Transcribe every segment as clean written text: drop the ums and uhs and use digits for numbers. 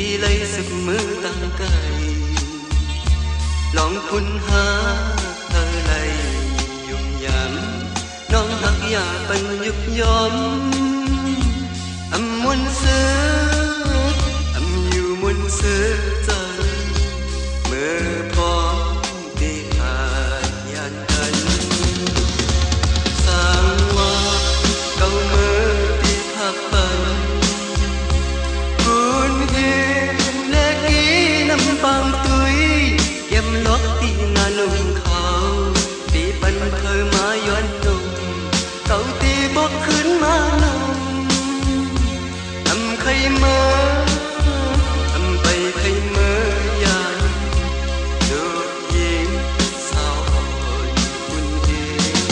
ที่เลยสึกมือตั้งไกลลองคุณหาเธอไหลยุ่มยำน้องหักอย่าเป็นยุบย้อมอำมวนเสืออำอยู่มวนเสือใจเมื่อพร้อมที่อาญานกันสร้างว่าเก่าเมื่อที่พักไปคุณเห็นเล็กอีน้ำบางตุยเก็บล็อกที่งานนุ่มเขาตีปันเธอมาย้อนนุ่มเก่าตีบอกขึ้นมานุ่มทำใครเมื่อทำไปใครเมื่อยานดูยิงสาวคุณเอง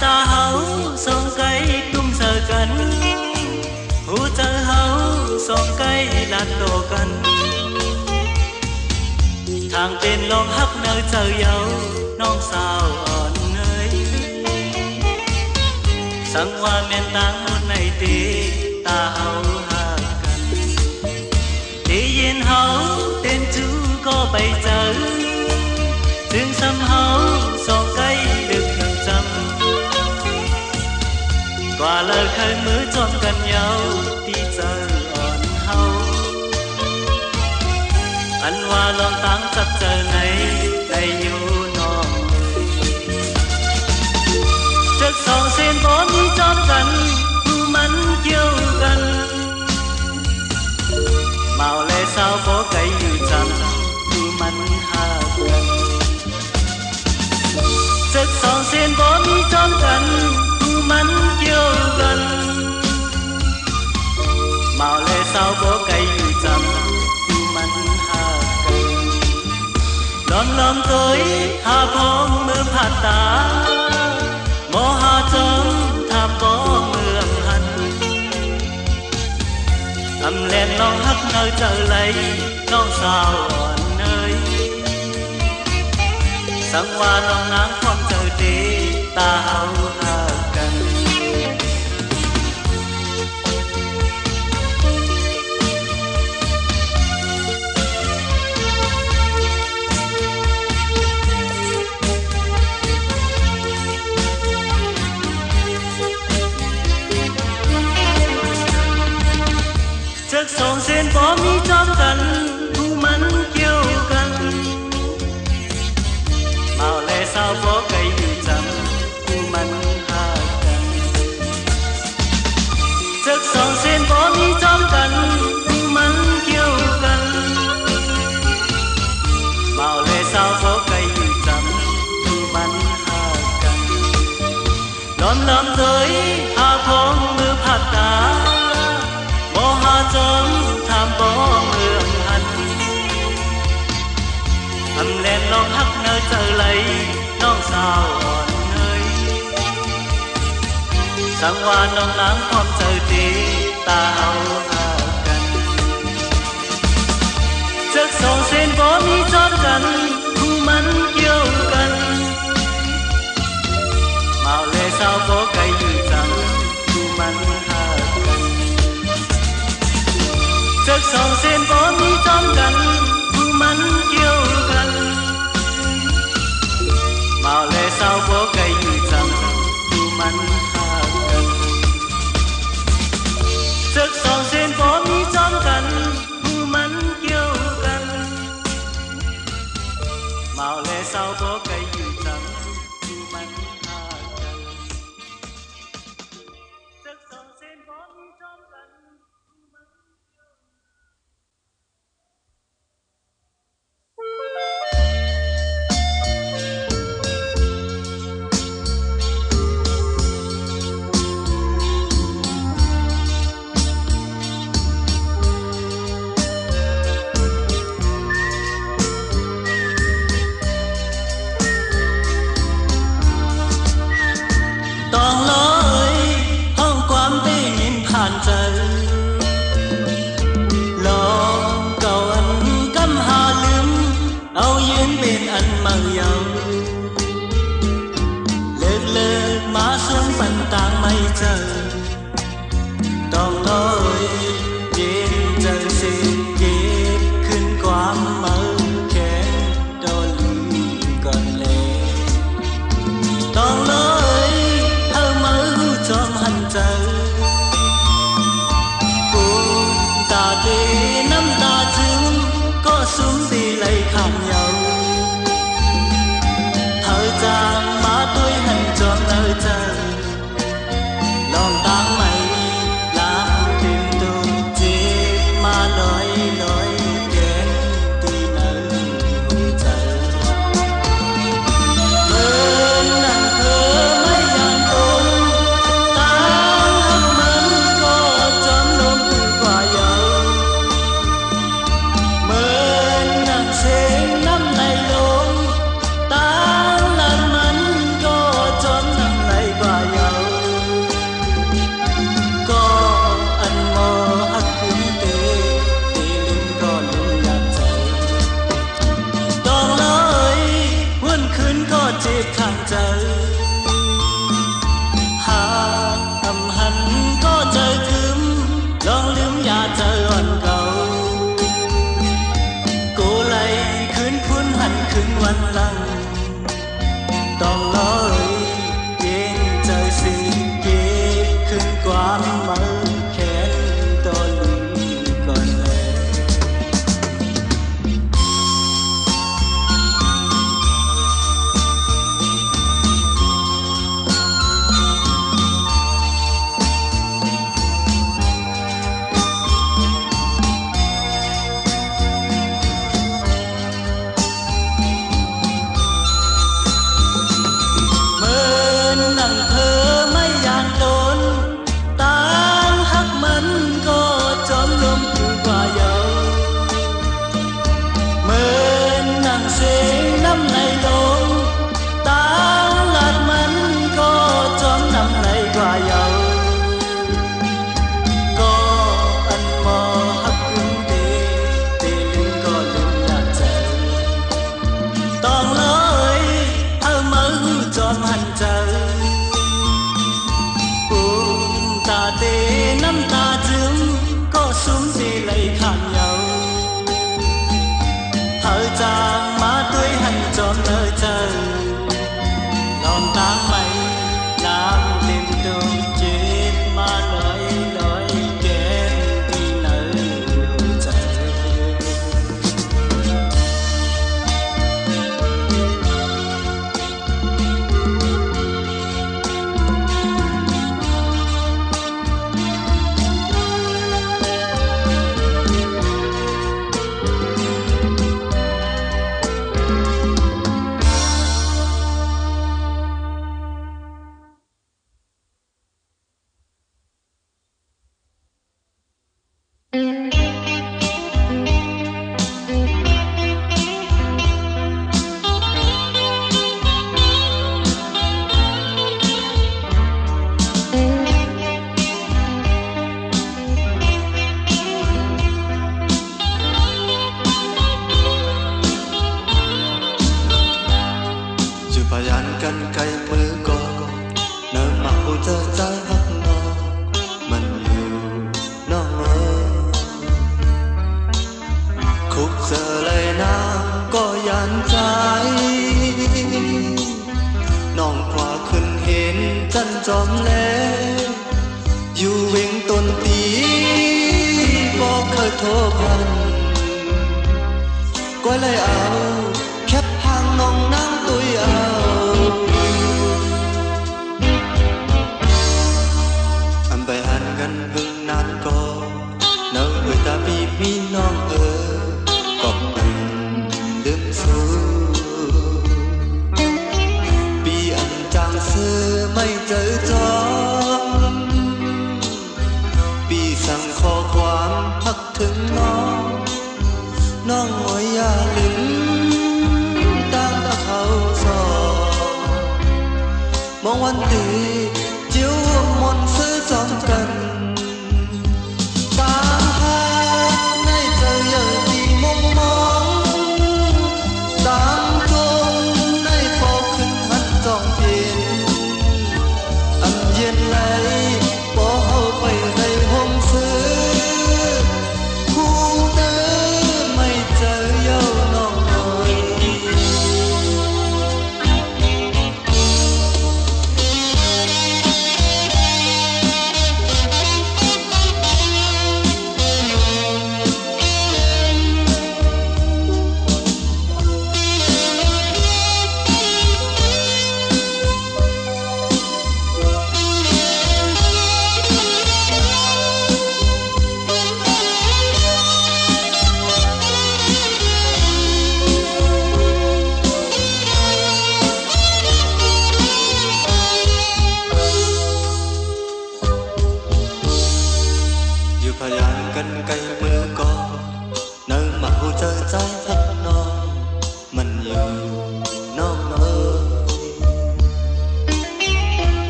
ta hấu son cây tung sờ cánh hú chơ hấu son cây lạt đồ cánh thang tên long hấp nơi chờ dấu non sao ổn nơi sáng hoa miền tang một này tí ta hấu hà cánh tí yên hấu tên chú có bay chờ thương xăm hấu son cây được hình trăm qua lời khơi mới chọn gần nhau đi giờ ổn hậu anh hoa lòng tăng chặt giờ này đầy yêu non trước sòng sen bó mi chọn gần thu mắn kêu gần màu lệ sao bó cây như trăng thu mắn hà gần trước sòng sen bó mi chọn gần mắn kêu gần màu lệ sao bố cây như trầm thu mắn hà cây đón lom tới hà phong mưa phạt ta mô hà trống tham có mưa hành âm lên non hắt nơi chờ lấy non sao ổn nơi sáng qua non nắng phong trời đi ta hầu hà trước sông sen bó mi trong gần thu mắn kêu gần màu lệ sao bó cây như trầm thu mắn hà gần trước sông sen bó mi trong gần thu mắn kêu gần màu lệ sao bó cây như trầm thu mắn hà gần đón lắm tới hà phong mưa phạt ta mô hà trống tham bó mưa hành âm lên non hắt nơi chờ lấy non sao ổn nơi sáng hoa non nắng phong trời đi ta hầu hà gần trước sông sen bó mi chót gần thu mắn kêu gần màu lệ sao bó cây như trắng thu mắn hà trước sông sen bó mi trong gần thu mắn kêu gần màu lệ sao bó cây như trầm thu mắn hà gần trước sông sen bó mi trong gần thu mắn kêu gần màu lệ lẽ sao bỏ cây dù chẳng dù mặn hà cần rất son sen bón trong gần quay lại ảo khép hàng nồng ไม่เจอจอมปีสั่งขอความพักถึงน้องน้องหอยยาลืมตั้งเขาสอบมองวันตีจิ้วมนซื้อจอมกันตามหาในเจอเยอะที่มองมองตามจงในพอขึ้นหันจองเพียนอันเย็นไหลพอเอาไปในห้องซื้อคู่เดิมไม่เจอเย้าน้องน้อยอยู่พยานกันไกลมือก่อเนิ่งมาหูเจอใจพักน้องมันอยู่น้องน้อย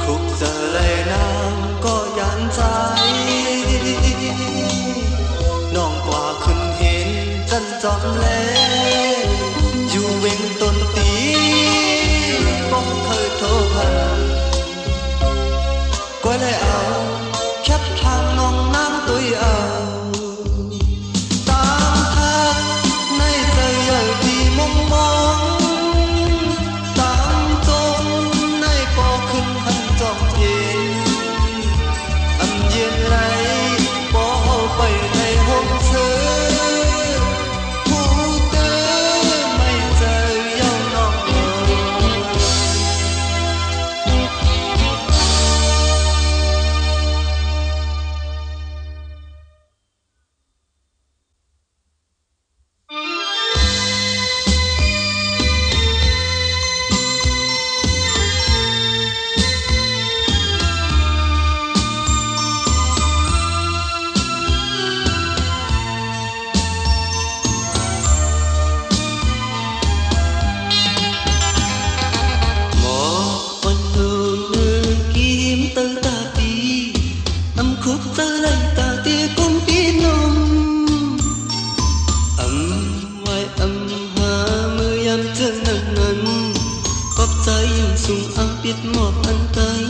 คุกเจอเลยน้ำก็ยันใจน้องกว่าขึ้นเห็นจันจอมแลอยู่เวงต้นตีป้องเคยโทรพันก็เลยเอาแคบทางน้องน้ำตุยเอาตามทางในใจใหญ่ที่มองมองตามจงในปอขึ้นหันจองเย็นอันเย็นไรปอเอาไปในห้องเธอผู้เดิมไม่เจอเย้าน้องkhúc ta lại ta tia con tin nồng ngoài hà mưa yam chân nặng nặng cọp trái sung áo biết mọt ăn tay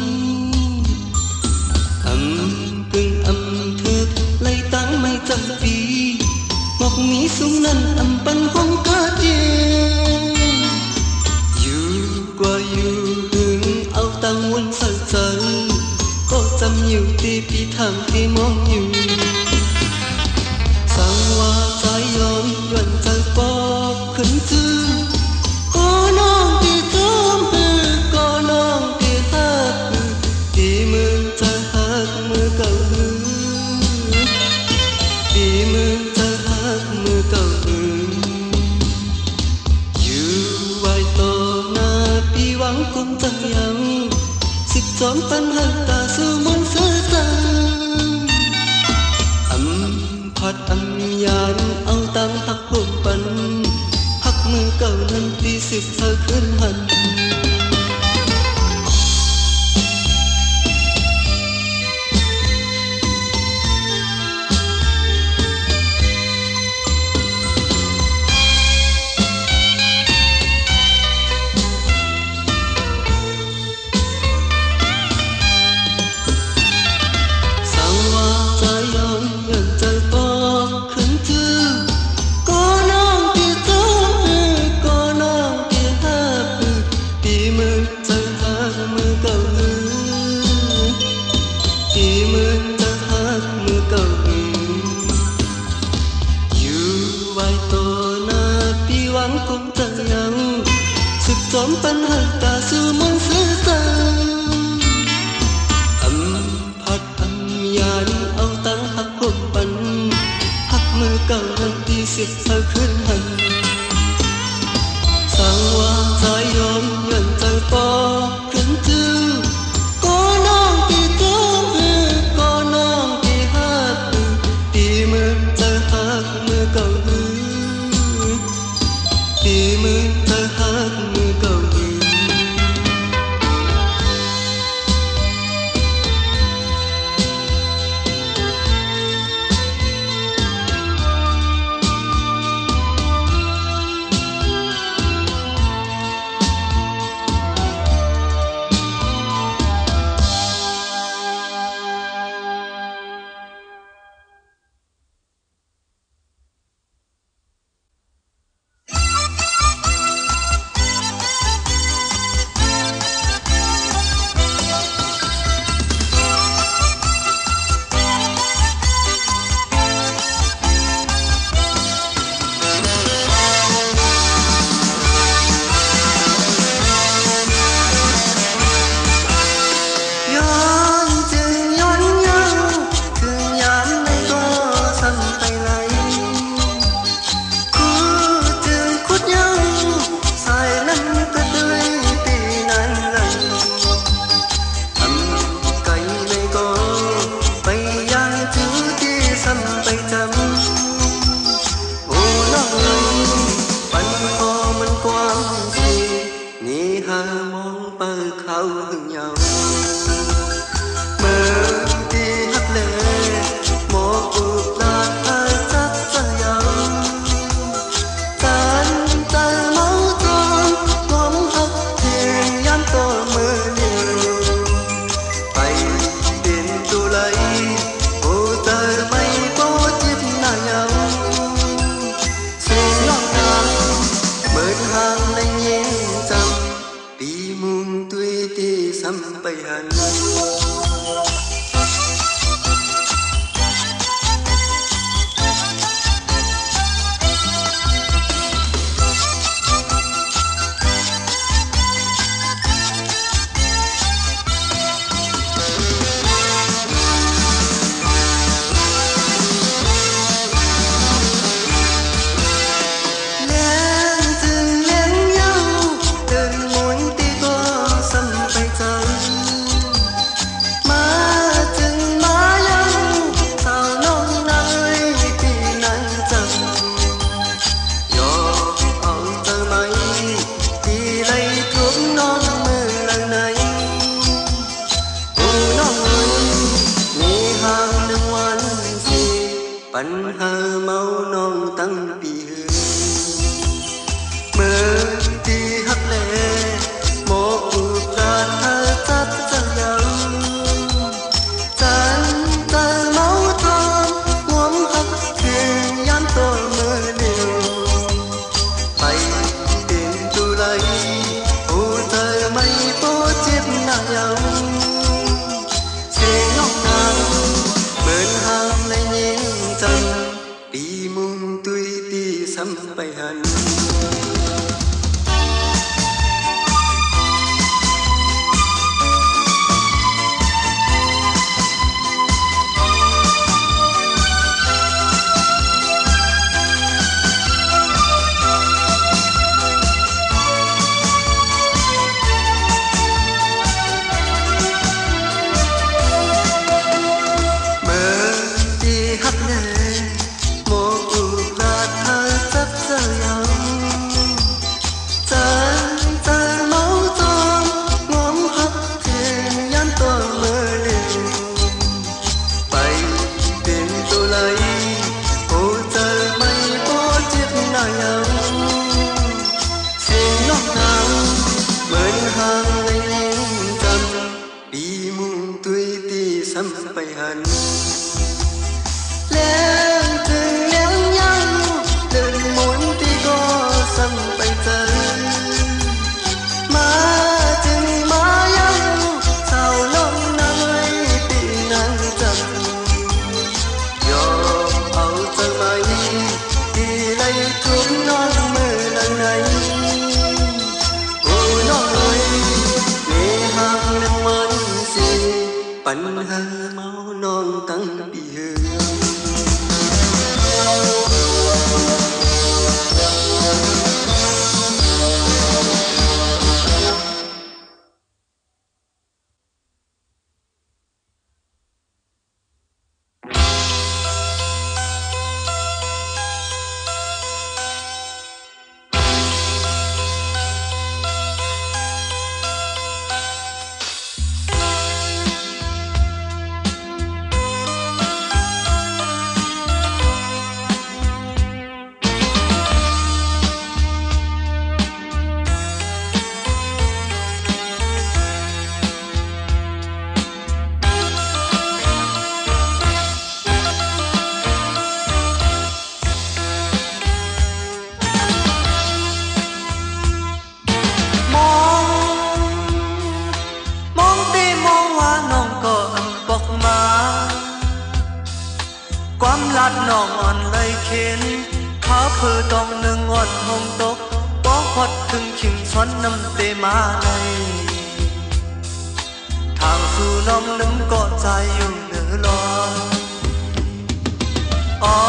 cưng thước lấy táng mây trăng phi ngọc mỹ sung năn bắn hong cá tiền qua hương áo tăng quân sờ sờ có trăm nhiều tia pi thang tia mong nhiều sang hoa trái yon yuan trái bó khấn chư có non tia chớm có non tia hát tia mưa trái hát mưa cầu tia mưa trái hát mưa cầu vài to na pi vắng cũng chẳng yang xịt gió tan hạt ta sư muốn sơ sangพัดยานเอาตังหักบุกปันหักมือเก่านั้นที่สิบเธอขึ้นหันจอมปัญหาตาสู่มนต์สื่อสารพัดยานเอาตังหักพบปันหักมือเก่าทันที่สิบเธอขึ้นหันสร้างว่าใจยอมยันใจปอขึ้นจื้อ khao hương nhau mơ đi hắt lệ một cuộc là hơi chắc cho nhau tan tay máu thương ngóm hắt thiền nhắn tôi mơ nhiều bay đến tu lấy ô tờ bay bố tiếp nào nhau xin ngọc ngào mơn hàng lanh nhẹ chăm đi mùng tươi tì sampai hanปัญหาเมาน้องตั้งปีหือเมื่อที่ฮักแลหมออุกาหาจับจังยังจันตาเมาทองหวมฮักเพียงยันตัวเมื่อเดียวไปเป็นตุไลโอ้เธอไม่โปเจ็บหน้ายังเสียงน้องนางเหมือนห่างในเย็นปีมุงตุยตีสัมไปหันไปหันแล้วถึงแล้วยังเดินหมุนที่ก็ซ้ำไปเจอมาจึงมายังเศร้าลงในปีนั้นจังยอมเอาเธอไหมที่ไหลทุกน้องเมื่อหลังไหนโอ้น้องเอ๋ยเมื่อห่างนั้นวันสิปัญหาเมาน้องตั้งปีหือน้องอ่อนเลยเข็นขาเพื่อต้องหนึ่งอ่อนหงตกป้อฮอดถึงชิงช้อนน้ำเตมาในทางสู่น้องลืมกอดใจอยู่เหนือลอยอ๋อ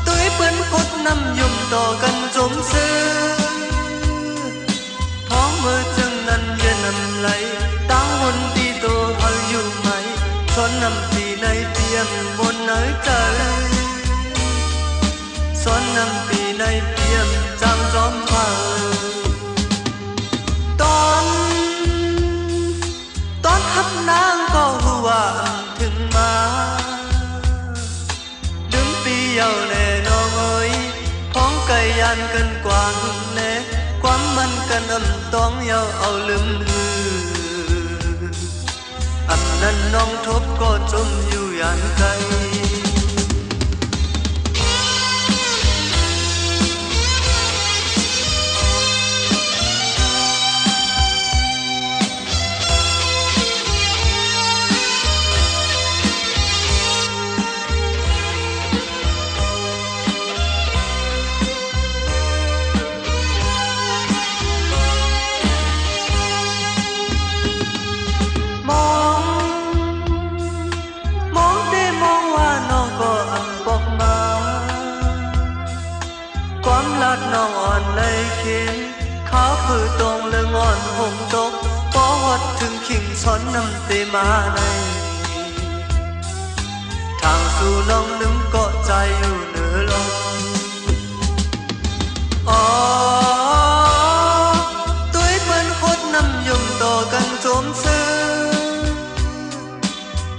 ตุ้ยเปิ้นกดน้ำยุ่มต่อกันจมซื้อท้องมือจึงนั้นเย็นน้ำไหลตั้งหุ่นตีตัวเฮาอยู่ไหมช้อนน้ำตีในเพียงบนเนื้อใจซ้อนน้ำปีในเพียงจางจอมเผาต่อ มันกันต้องยาวเอาลืมอันนั้นน้องทบก็จมอยู่ยานไกลน้องอ่อนเลยเขียนขาผือตรงเรื่องอ่อนหงตกพอวัดถึงขิงช้อนน้ำเตมาในทางสู่น้องนึงเกาะใจอยู่เหนือลมอ๋อตุ้ยเปิ้นโคตรน้ำยมต่อกันโจมซื้อ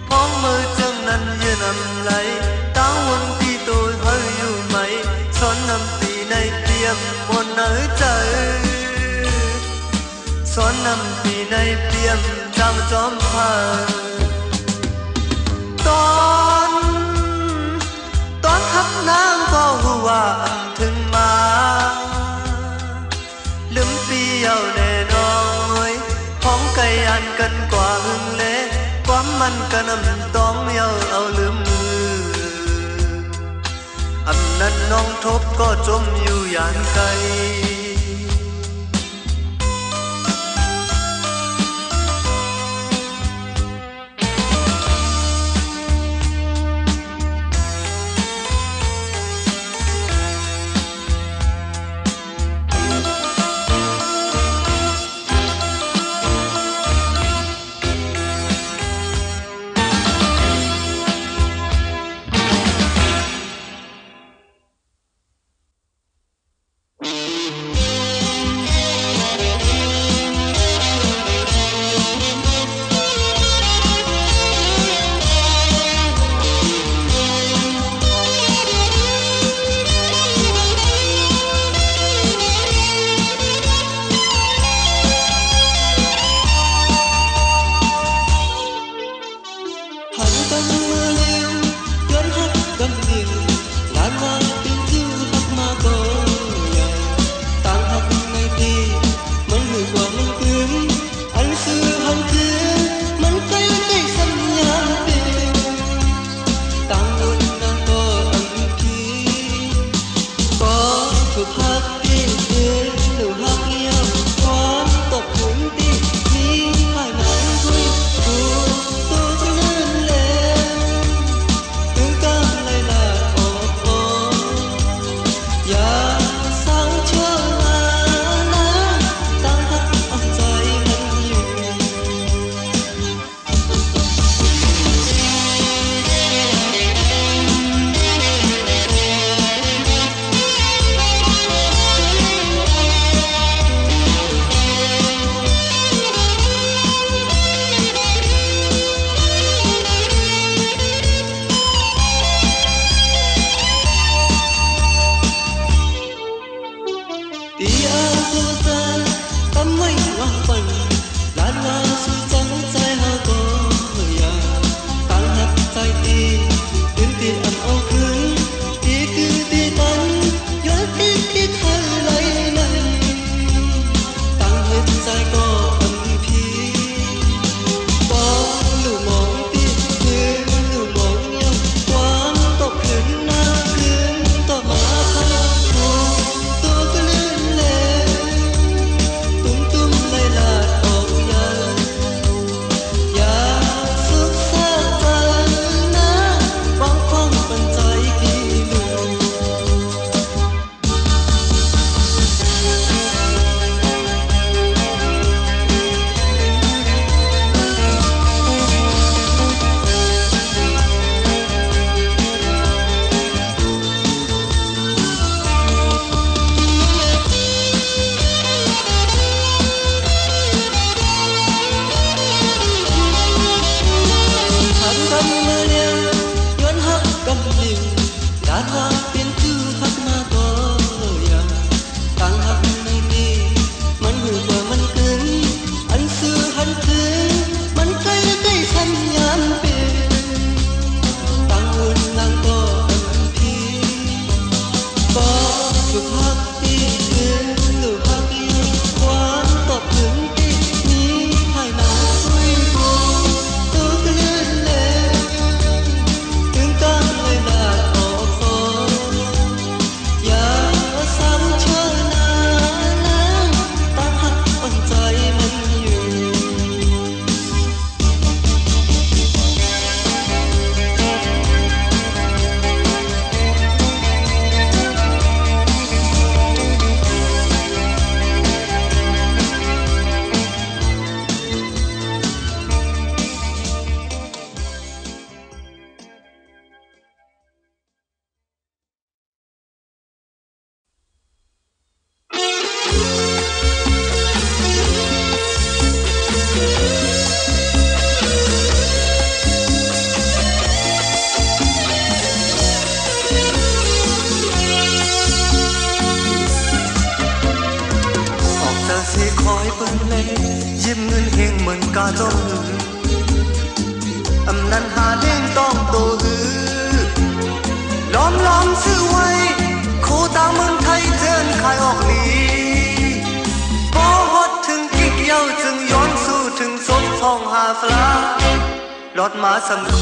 พ้องมือจังนั้นยืนนำไหลตั้งวนที่ตัวเฮยอยู่ไหมช้อนน้ำในเตรียมบนเนื้อใจสอนนำปีในเตรียมจำจอมผ่านตอนขับน้ำก็หัวถึงมาลืมปีเอาแน่น้อยพ้องไก่อันกันกว่าหึงเละความมันกันต้องเยาเอาลืมอันนั้นน้องทบก็จมอยู่ยานไกล sẽ khói bừng lên diêm ngân hiền mừng ca gió hư âm năn hà đêm tông tổ hưล้อมล้อมซื้อไว้โคตาเมืองไทยเจินขายออกลีพอฮอดถึงกิ๊กเย้าจึงย้อนสู่ถึงสมทองหาฟลาลอดมาสำโค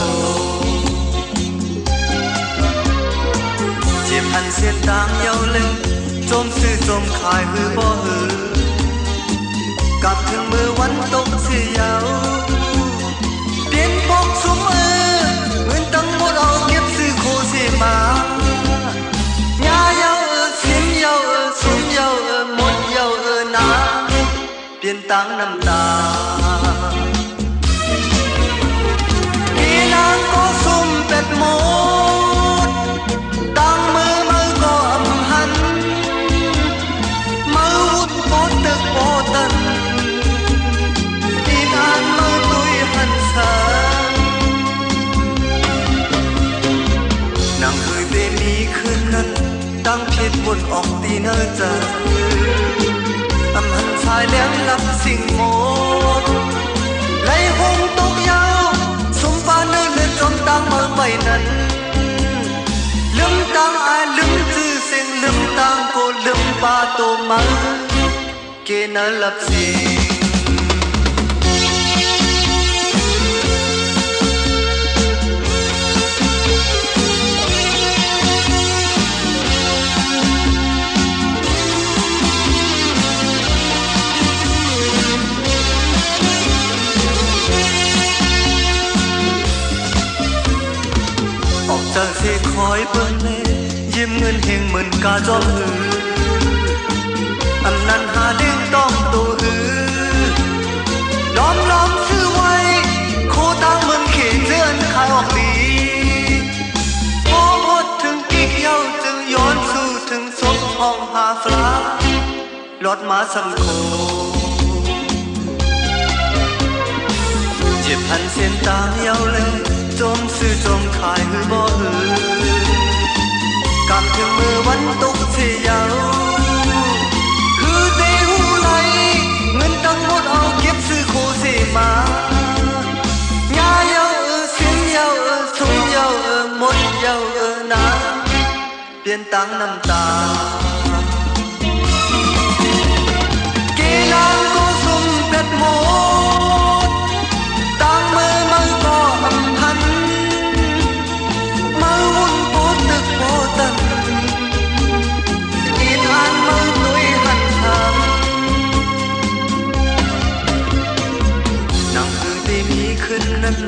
เจ็บพันเสียตางเย้าเล่งจมซื้อจมขายหือบ่หือกลับถึงมือวันตกเสียเย้าเปลี่ยนปกสมเงินตั้งหมดเอาเก็บซื้อโคเสียมาญาเย้าเสียมเย้าสมเย้าหมดเย้านาเปลี่ยนตังน้ำตากีนางก็สุ่มเป็ดหมดตังมือก็อำหันมือวุดโปตึกโปตันอีนานมือตุยหันสานางเคยเป็นมีคืนนั้นตั้งผิดบนออกตีเนื้อใจอำหันชายเลี้ยงรับสิ่งโมดไหลหงตกยาวสมปานเนื้อเลือดจมตังมาไปนั้นลืมตังอายลืมชื่อเสียงลืมตังโกลืมปาโตมาเกณฑ์รับสิ่งจะเสียคอยเปิ้นเล่ยิ้มเงินเฮงเหมือนกาจอมหืออำนันหาเด้งต้องตัวหือล้อมล้อมซื้อไว้โคตังเมืองเขตเจือนขายออกลีพอหดถึงกิ๊กเย้าจึงย้อนสู่ถึงศพห้องหาฟลาลอดมาสำโคเจ็บพันเส้นตามเย้าเลยจมซื้อจมขายหือบ่หือกำถึงมือวันตกเสียเยาคือเตหูไหลเงินตั้งหมดเอาเก็บซื้อโคเสมาญาเยาเสียงเยาสมเยาหมดเยานาเปลี่ยนตังน้ำตาเกลางก็สุ่มเป็ดหมดตังมือก็อำหันมือวุ่นโปตึกโปตันอีทานมือตุยหันทางนางคือที่มีขึ้นนั้น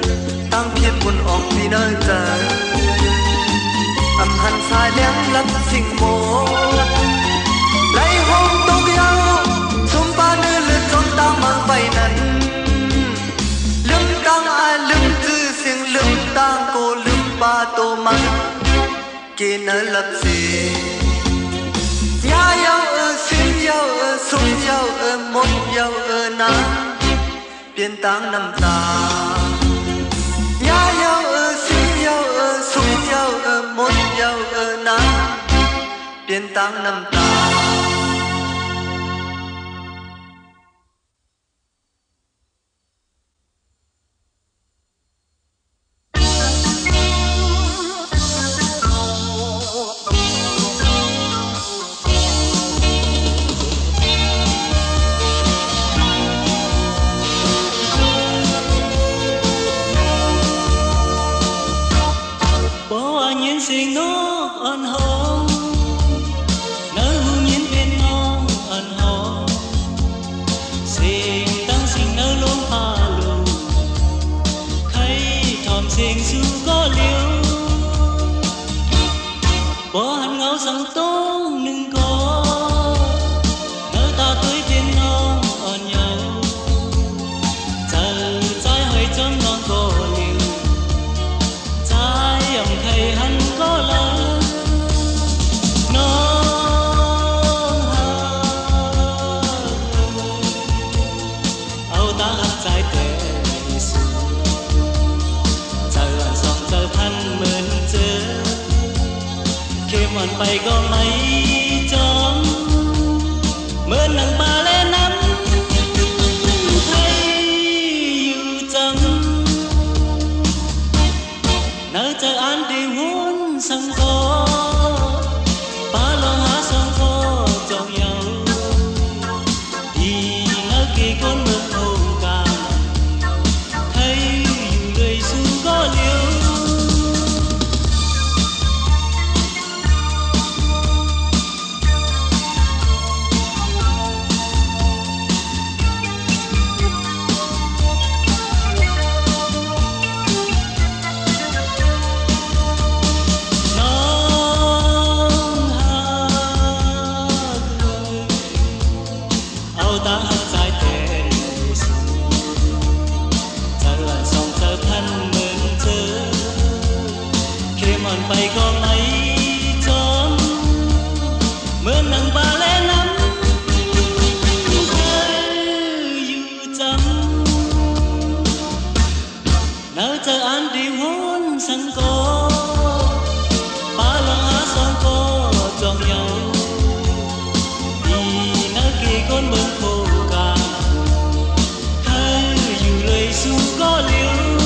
ตั้งเพียรบนออกที่เนินใจอำหันสายเลี้ยงรับสิ่งโมดไหลห้องตกเย้าสมปาเนื้อเลือดจนตามมาไปนั้นลืมตังอายลืมชื่อเสียงลืมตังโกลืมปาโตมาเกณฑ์รับสิ่งญาเย้าเสียงเย้าสมเย้าหมดเย้านาเปลี่ยนตังน้ำตาญาเย้าเสียงเย้าสมเย้าหมดเย้านาเปลี่ยนตังน้ำตาสิ่งน้องอ่อนหอมเนื้อหูยินเป็นน้องอ่อนหอมสิ่งตั้งสิ่งเนื้อลงพาลูใครทอมสิ่งสู้ก็เลี้ยวบ่หันเงาสังต้องหนึ่งก่อเนื้อตาตุ้ยเป็นน้องอ่อนเยาว์เจอใจหอยจมน้องก็เลี้ยวใจอ่อนใครหันก็ละน้องหาเอาตาหักใจแต่สุดเจอสองเจอพันเหมือนเจอเข้มอ่อนไปก็ไม่จมเหมือนหนังปลาและน้ำ kỳ con mơ thâu càng thấy dù đời xuống có liêu bay có mấy chốn mưa nắng ba lẽ nắng dù chấm nỡ chờ anh đi hôn sang cô ba lòng á son cô chọn nhau vì nỡ kỳ con bướm khô cả hay dù lời su có liêu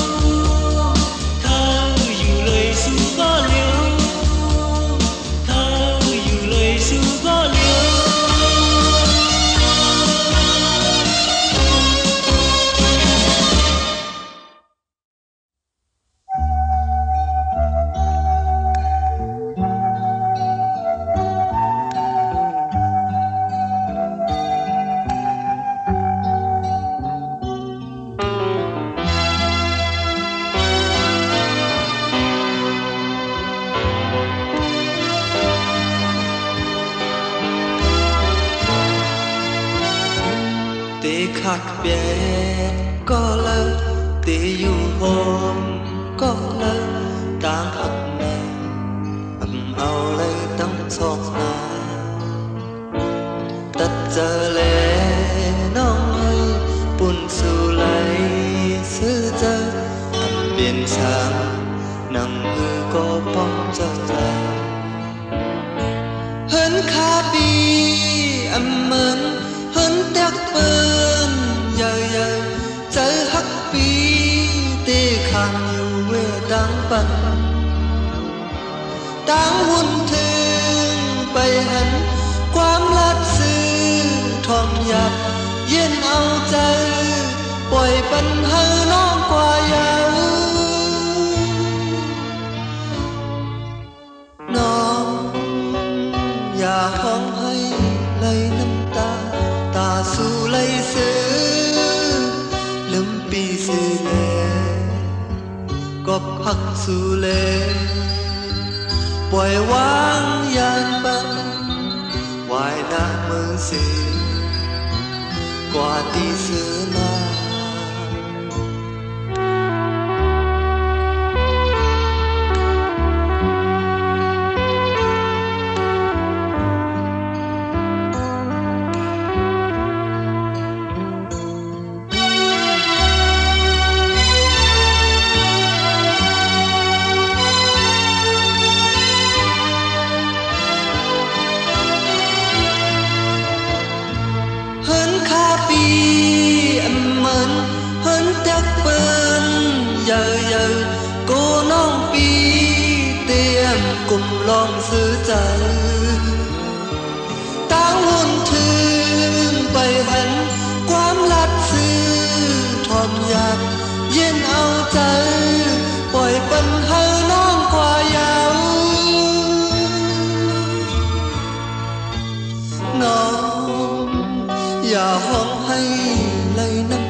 khác biệt có lỡ tí dù hôm có lỡ đang ấp nè ấp ao lấy tấm xót na tất giờ lệ nong ơi buồn su lấy xứ giờ ấp biển sáng nắng hư có bóng giờ giờ hơn khá bi âm mơn hơn tiếc bơn giờ giờ chớ hắc bi tê khang nhiều quê đáng bận đáng hôn thương bay hẳn quám lát sư thòng nhạt yên ao chớ bồi bần hơ non qua yêu nó nhà không hay lấy năm ta su lấy xứ lâm pi xứ lệ góp hắc su lệ bồi vang yan băng hoài na mơ xứ qua tí xứ na cô non pi tiêm cùng lòng xứ trời táng hôn thương bay hẳn quám lát sư thòm nhạc yên ao trời bồi bần hơ non qua nhau nonอย่าห้องให้lấy năm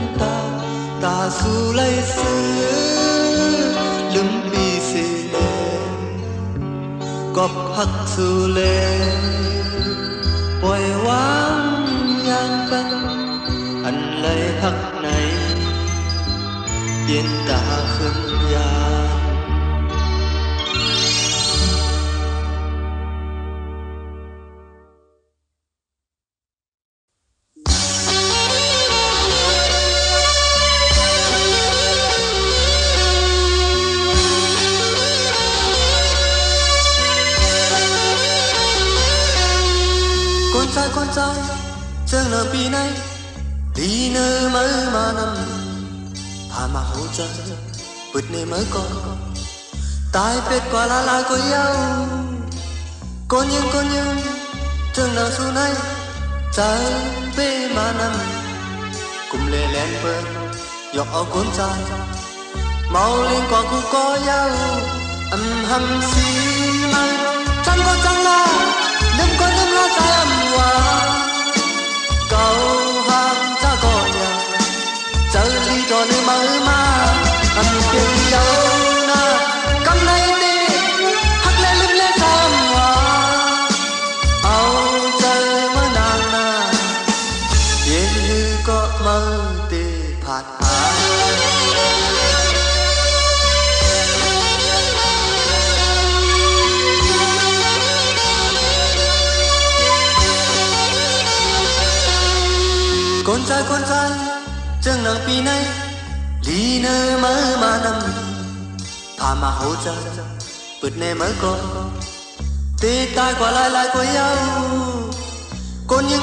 ta su lấy xứ lâm bi xì lệ góp hắc su lệ bồi vang yan băng anh lấy hắc này biến ta khưng yan con trai chương nợ pi này đi nơi mới mà nằm hà mà hỗ trợ vượt nơi mới con tai biết qua la có yêu con nhưng chương nợ su này trái về mà nằm bờ giọt áo cuốn trai mau liên qua cũng có nhau hầm xí mây chẳng có chẳng là đừng có đừng lo trái âm hòa cầu hàng cha có nhà chờ đi cho nơi mơ mà tiền dâu na cầm này đi hắt lên lưng lên trái âm hòa áo chờ mơ nàng na yên như có mơ tê phạt hà con trai chẳng nắng pi này lý nơi mơ mà nằm thà mà hỗ trợ bứt nè mới có tê tai qua lại của nhau con nhưng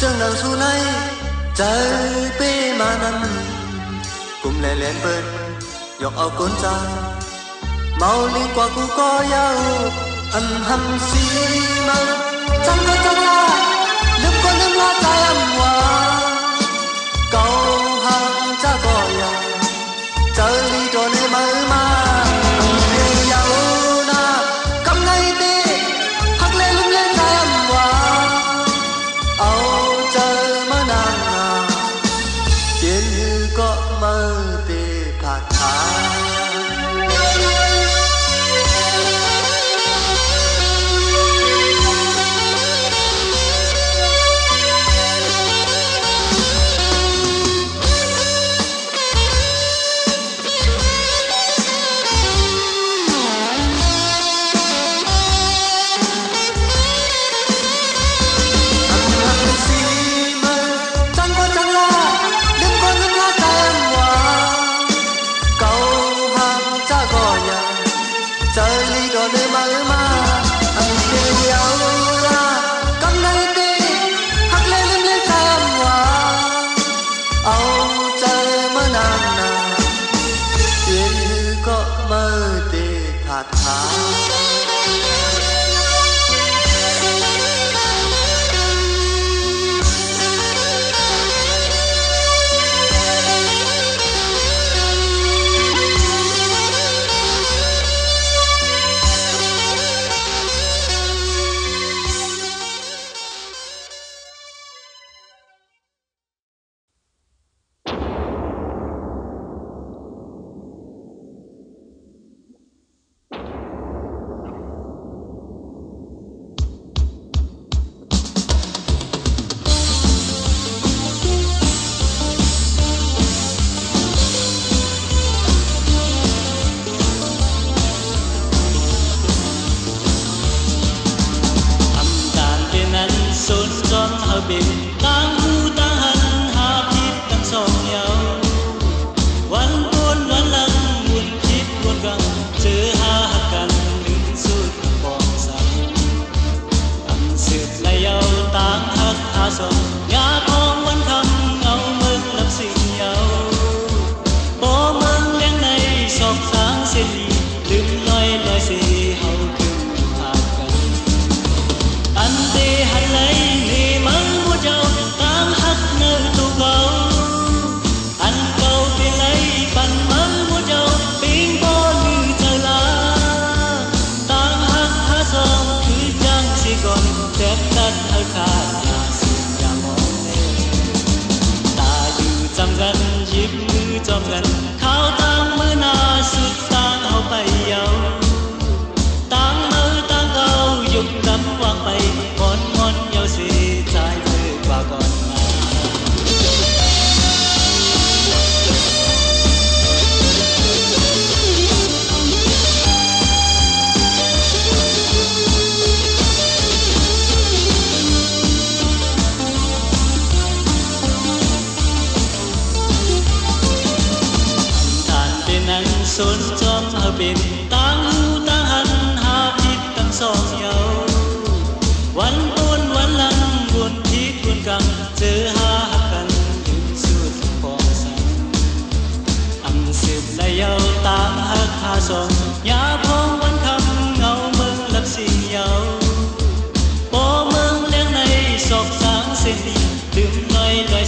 chẳng nắng su này trời bê mà nằm cùng lẻ lén bên giọt áo con trai mau liên qua cũng có nhau hầm xí mơ chẳng là đừng có đừng lo trái âm hòa cầu hàng cha có nhà chờ đi cho nơi mơ mà yêu nhau na cầm này đi hắt lên lưng lên trái âm hòa áo chờ mơ nàng à tiền như có mơ tê phạt hà Hãy subscribe cho kênh Ghiền Mì Gõ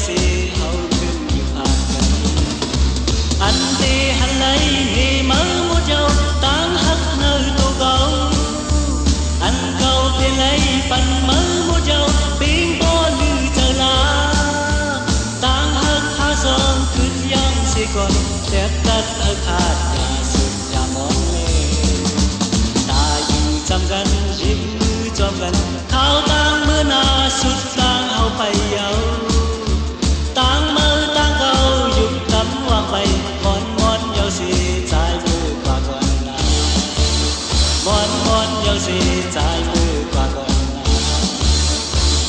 để không bỏ lỡ ก่อนแทบตัดอาคาตอย่าสุดอย่ามองเลยตาอยู่จำกันยิ้มมือจอมกันข้าวต่างมือหน้าสุดต่างเอาไปเยาต่างมือต่างเขาหยุดตำวางไปมอนมอนเยาสีใจมือกว่าก่อนนามอนมอนเยาสีใจมือกว่าก่อนนา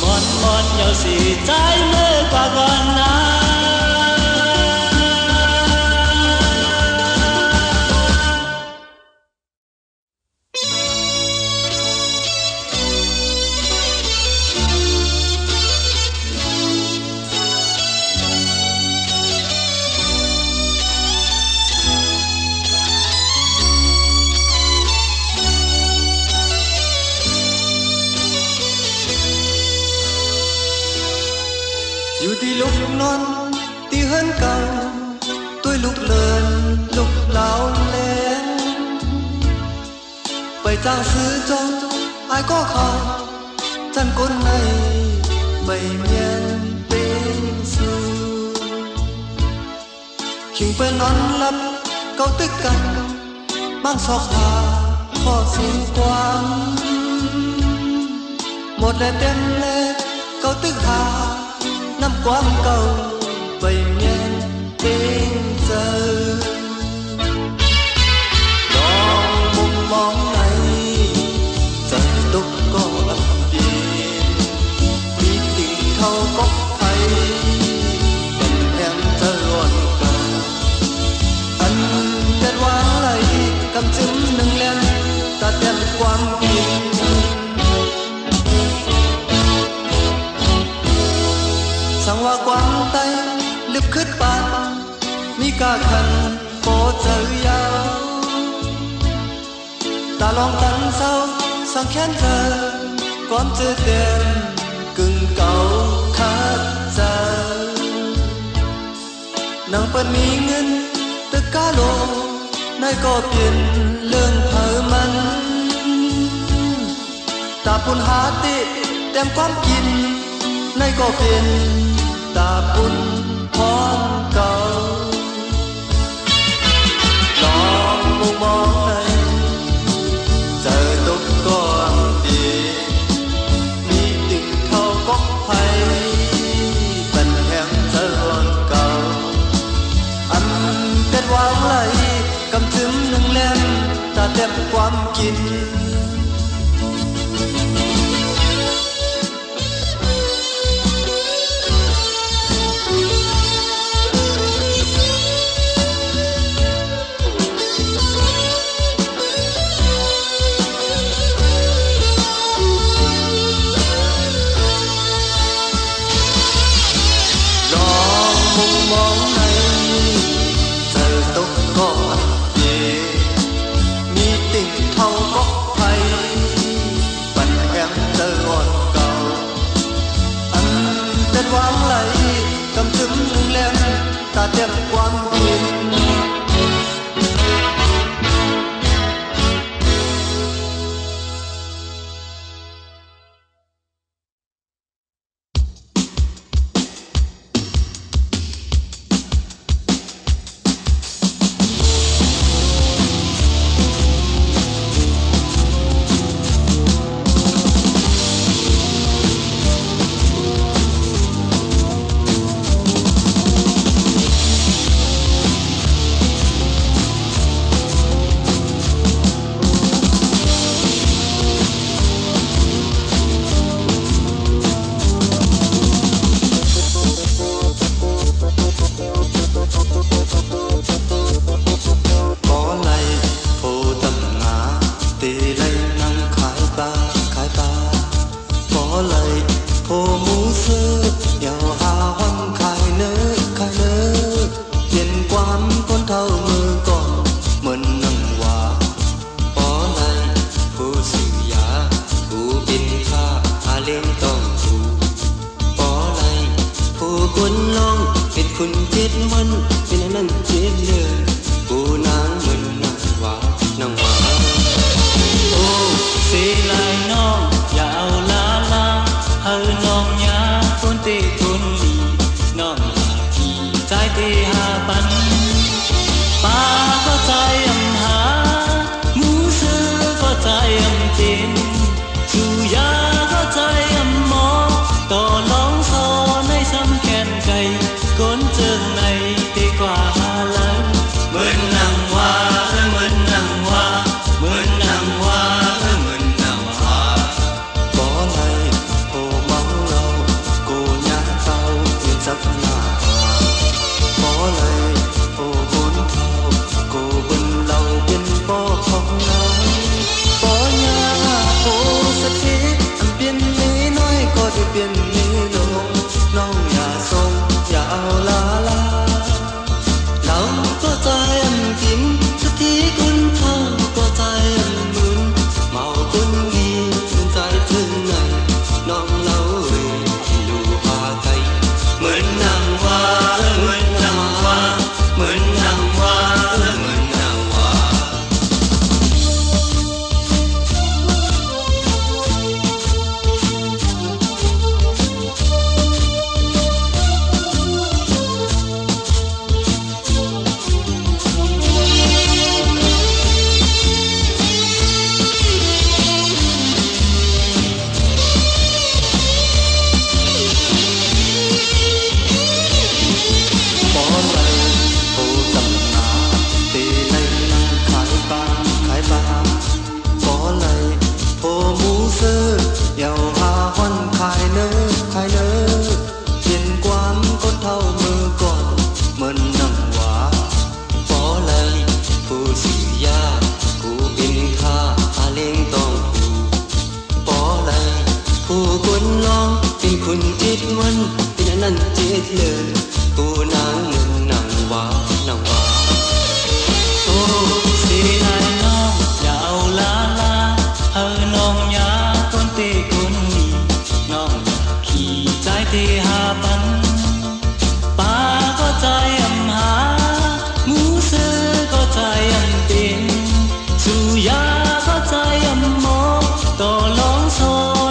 มอนมอนเยาสีใจมือกว่าก่อนนาอยู่ที่ลุกนอนที่เฮินเก่าตัวลุกเลินลุกเหลาแรงไปจ้างซื้อจงไอ้ก็เขาจันก้นในไปเมียนเป็นสูขิงไปนอนหลับเกาตึกกันบางซอกหาข้อสิ่งกว้างหมดแล้วเต็มแล้วเกาตึกหาน้ำความเก่าไปเมียนเป็นเจอลองมุมมองไหนใจตกก็อับเย็นมีติ่งเท่าก็ไทยเป็นแห่งเธออ่อนเก่าอันเด็ดหวานไหลกำจึงหนึ่งแลนตัดแทนความกินสังว่าความไตลึกขึ้นปานมีกาขันโปเจอยาวตาลองตันเศร้าสังแค้นเธอความเจอเต็มกึ่งเก่าขาดใจนางเปิ้นมีเงินตึกกาโลในก็เปลี่ยนเรื่องเผอมันตาปุ่นหาติเต็มความกินในก็เป็นตาปุ่นพรเก่าลองมุมมองในเจอตกก้อนดีมีติ่งเท่าก็ไผ่เป็นแห่งเจอวันเก่าอันเด็ดวางไหลกำจึมหนึ่งแลมตาเต็มความกินมองในเธอตกก็อับเย็นมีติ่งเท่าก็ไผ่ปันแห่งเธออ่อนเก่าอันเด็ดวางไหลกำจึมหนึ่งแลมตาเต็มความกินทุนลีน้องหาที่ใจเตหาปัน ลาลาเราก็ใจกินสักทีคนเท่าก็ใจมึนเมาคนดีใจถึงไหนน้องเล่าดูพาไกลเหมือนนางว่าเหมือนนางว่าเหมือนนางว่าเหมือนนางว่าคุณจิตวันเป็นนั้นจิตเลยกูนางเงินนางว่านางว่าโอ้สินายน้องอย่าเอาลาลาเฮอน้องอย่าคนตีคนนี้น้องอย่าขี่ใจที่หาปันป้าก็ใจหาหมูซื้อก็ใจเป็นสุยาก็ใจหมอต่อลองโซ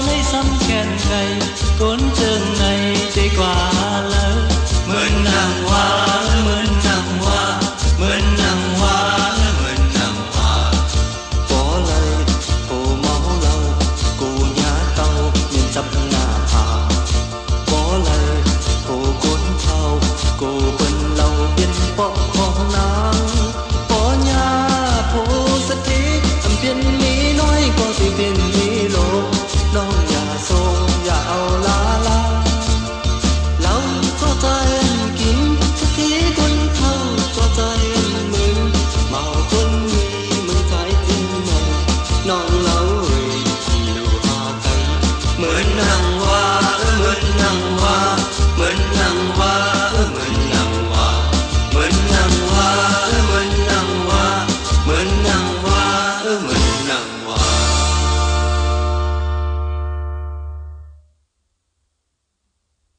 ในซ้ำแขนไก่คนเจิงในใจกว่าแล้วเหมือนนางว่าเหมือนนางว่าเหมือนนางว่าเหมือนนางว่าบ่เลยโอ้เมาเหล้ากูหยาเก่ายังจับหน้าผาบ่เลยโอ้คนเฒ่ากูเปิ้นเหล้าเป็นปอกของนางบ่หยาผู้สติอำเพียนมีน้อยก็สิเป็นมีโลน้องอย่าทรงอย่าเอาลาลาเราก็ใจกินสักทีคนเท่าก็ใจมึนเมาคนมีมึงใจจริงไหมน้องเรา